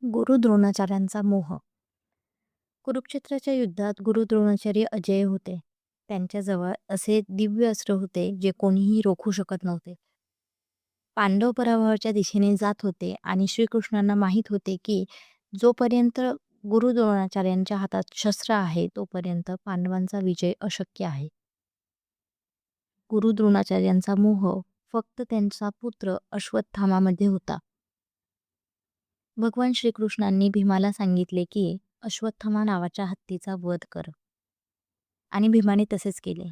गुरु द्रोणाचार्यांचा मोह. कुरुक्षेत्राच्या युद्धात गुरु द्रोणाचार्य अजेय होते. त्यांच्याजवळ असे दिव्य अस्त्र होते जे कोणीही रोखू शकत नव्हते. पांडव पराभवाच्या दिशेने जात होते आणि श्रीकृष्णांना माहीत होते की जोपर्यंत गुरु द्रोणाचार्यांच्या हातात शस्त्र आहे तोपर्यंत पांडवांचा विजय अशक्य आहे. गुरु द्रोणाचार्यांचा मोह फक्त त्यांचा पुत्र अश्वत्थामामध्ये होता. भगवान श्रीकृष्णांनी भीमाला सांगितले की अश्वत्थामा नावाच्या हत्तीचा वध कर, आणि भीमाने तसेच केले.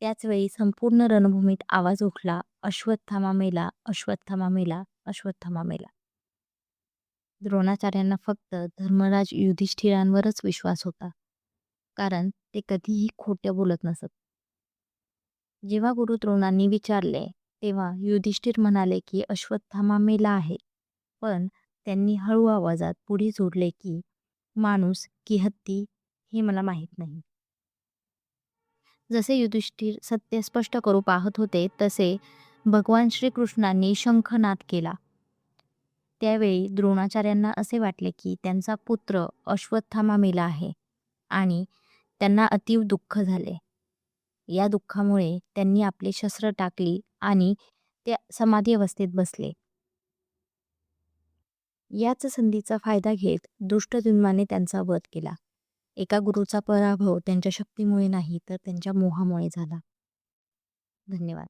त्याचवेळी संपूर्ण रणभूमीत आवाज उठला, अश्वत्थामा मेला, अश्वत्थामा मेला, अश्वत्थामा मेला. द्रोणाचार्यांना फक्त धर्मराज युधिष्ठिरांवरच विश्वास होता, कारण ते कधीही खोटे बोलत नसत. जेव्हा गुरु द्रोणांनी विचारले तेव्हा युधिष्ठिर म्हणाले की अश्वत्थामा मेला आहे, पण त्यांनी हळू आवाजात पुढे जोडले की माणूस की हत्ती हे मला माहीत नाही. जसे युधिष्ठिर सत्य स्पष्ट करू पाहत होते तसे भगवान श्रीकृष्णांनी शंखनाद केला. त्यावेळी द्रोणाचार्यांना असे वाटले की त्यांचा पुत्र अश्वत्थामा मेला आहे आणि त्यांना अतीव दुःख झाले. या दुःखामुळे त्यांनी आपली शस्त्र टाकली आणि ते समाधी अवस्थेत बसले. याच संधीचा फायदा घेत दृष्टद्युम्नाने त्यांचा वध केला. एका गुरुचा पराभव त्यांच्या शक्तीमुळे नाही तर त्यांच्या मोहामुळे झाला. धन्यवाद.